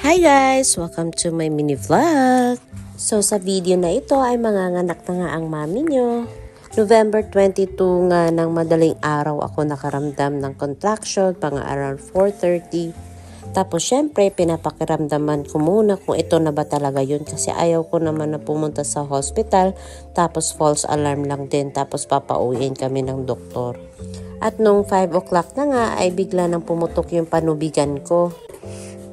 Hi guys! Welcome to my mini vlog! So sa video na ito ay manganganak na nga ang mami nyo. November 22 nga ng madaling araw ako nakaramdam ng contraction, pang around 4:30. Tapos syempre pinapakiramdaman ko muna kung ito na ba talaga yun kasi ayaw ko naman na pumunta sa hospital tapos false alarm lang din tapos papauwiin kami ng doktor. At nung 5 o'clock na nga ay bigla nang pumutok yung panubigan ko.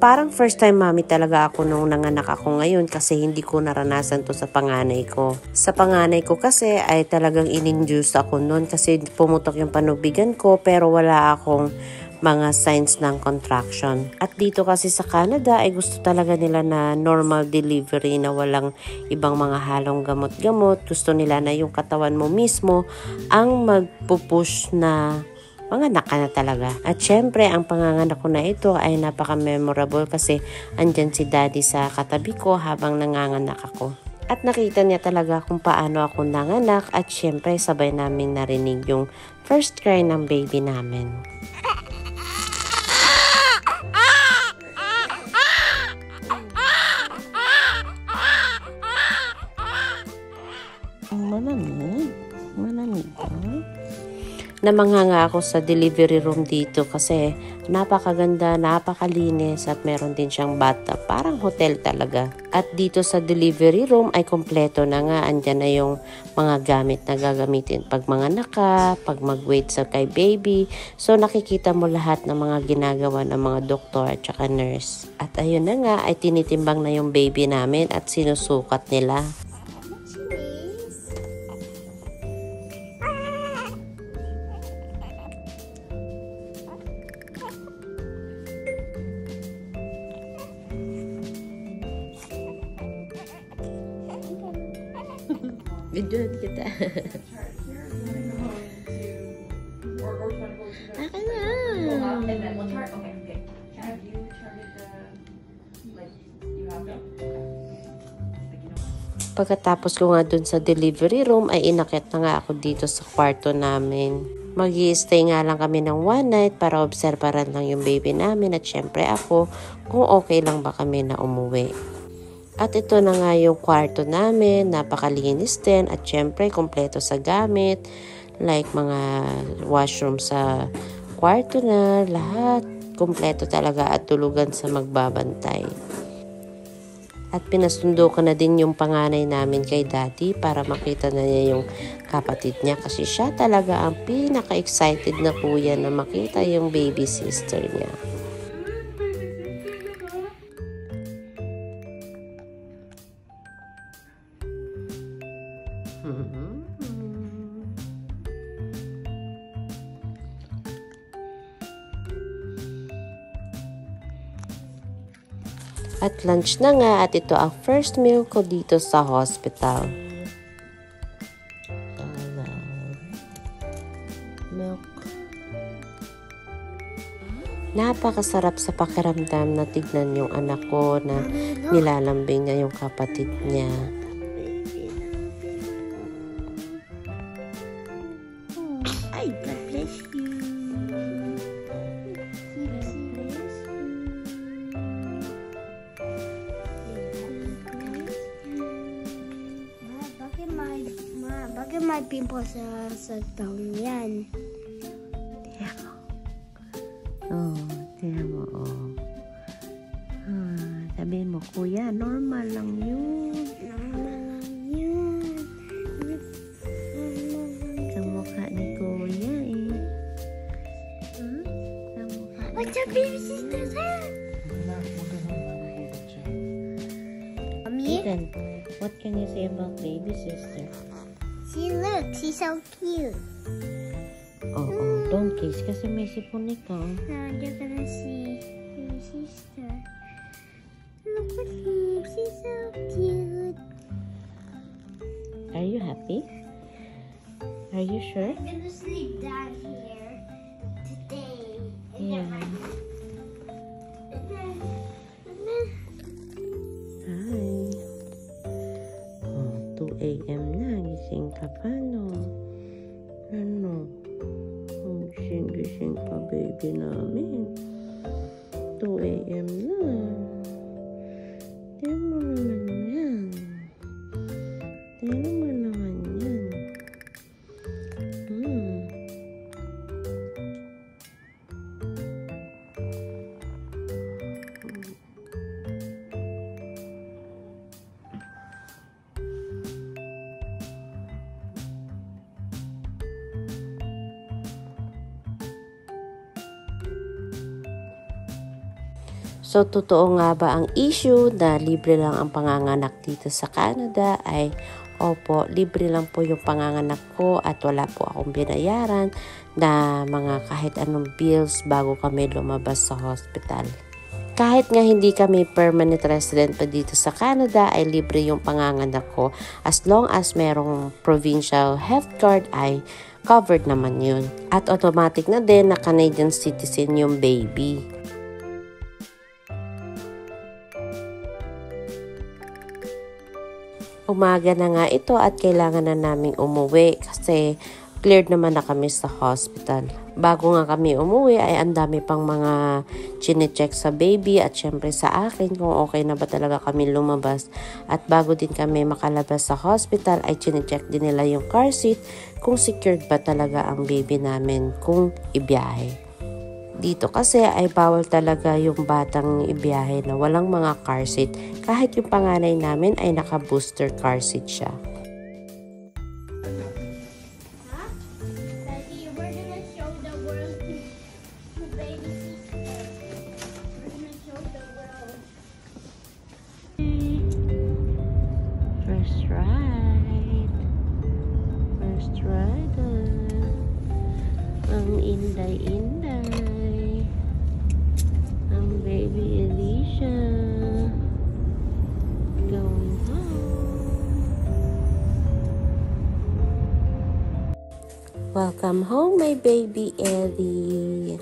Parang first time mami talaga ako nung nanganak ako ngayon kasi hindi ko naranasan to sa panganay ko. Sa panganay ko kasi ay talagang in-induce ako noon kasi pumutok yung panubigan ko pero wala akong mga signs ng contraction. At dito kasi sa Canada ay gusto talaga nila na normal delivery na walang ibang mga halong gamot-gamot. Gusto nila na yung katawan mo mismo ang magpupush na panganak ka na talaga. At syempre, ang panganganak ko na ito ay napaka-memorable kasi andyan si daddy sa katabi ko habang nanganganak ako. At nakita niya talaga kung paano ako nanganak at syempre sabay namin narinig yung first cry ng baby namin. Malamig? Malamig ba? Namanganga ako sa delivery room dito kasi napakaganda, napakalinis at meron din siyang bathtub. Parang hotel talaga. At dito sa delivery room ay kompleto na nga. Andyan na yung mga gamit na gagamitin pag mga naka, pag mag-wait sa kay baby. So nakikita mo lahat ng mga ginagawa ng mga doktor at saka nurse. At ayun na nga ay tinitimbang na yung baby namin at sinusukat nila. Videoan kita. Akin na. Pagkatapos ko nga dun sa delivery room ay inakyat na nga ako dito sa kwarto namin. Mag-i-stay nga lang kami ng one night para obserbaran lang yung baby namin at syempre ako kung okay lang ba kami na umuwi. At ito na nga yung kwarto namin, napakalinis din at syempre kompleto sa gamit, like mga washroom sa kwarto na, lahat kompleto talaga at tulugan sa magbabantay. At pinasundo ko na din yung panganay namin kay daddy para makita na niya yung kapatid niya kasi siya talaga ang pinaka-excited na kuya na makita yung baby sister niya. At lunch na nga at ito ang first meal ko dito sa hospital. Milk. Napakasarap sa pakiramdam na tignan yung anak ko na nilalambing niya yung kapatid niya. Ay, God bless you. Bakit may pimples sa taong yan? Tiyan mo. Oh, tiyan mo, oh. Sabihin mo, kuya, normal lang yun. Normal lang yun. Kamukha ni kuya, eh. Kamukha ni What's your baby sister there? Mommy? Ethan, what can you say about baby sister? See, look, she's so cute. Oh, don't kiss kasi may sipon ikaw. Now you're gonna see baby sister. Look at her, she's so cute. Are you happy? Are you sure? I'm gonna sleep down here today. Yeah. Hi. Oh, 2 a.m. na. Gising ka pa, no? Ano? Gising pa baby namin. 2 a.m. na. So, totoo nga ba ang issue na libre lang ang panganganak dito sa Canada? Ay, opo, libre lang po yung panganganak ko at wala po akong binayaran na mga kahit anong bills bago kami lumabas sa hospital. Kahit nga hindi kami permanent resident pa dito sa Canada, ay libre yung panganganak ko. As long as merong provincial health card ay covered naman yun. At automatic na din na Canadian citizen yung baby. Umaga na nga ito at kailangan na naming umuwi kasi cleared naman na kami sa hospital. Bago nga kami umuwi ay ang dami pang mga chine-check sa baby at syempre sa akin kung okay na ba talaga kami lumabas. At bago din kami makalabas sa hospital ay chine-check din nila yung car seat kung secured ba talaga ang baby namin kung ibiyahe. Dito kasi ay bawal talaga yung batang ibiyahe na walang mga car seat. Kahit yung panganay namin ay naka-booster car seat siya. Daddy, we're gonna show the world to baby sister. We're gonna show the world. First ride. First rider. Ang inday-inday. Ang baby Alicia. Going home. Welcome home, my baby Ellie.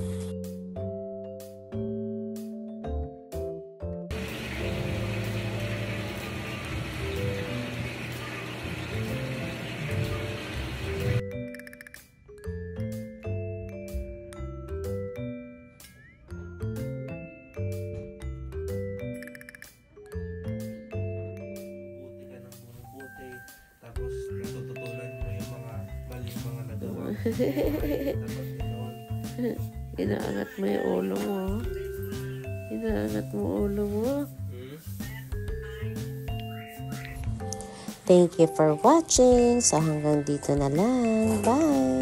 Tapos natututunan mo yung mga maling mga nagawa. Inaangat mo yung ulo mo. Inaangat mo ulo mo. Thank you for watching. So hanggang dito na lang. Bye!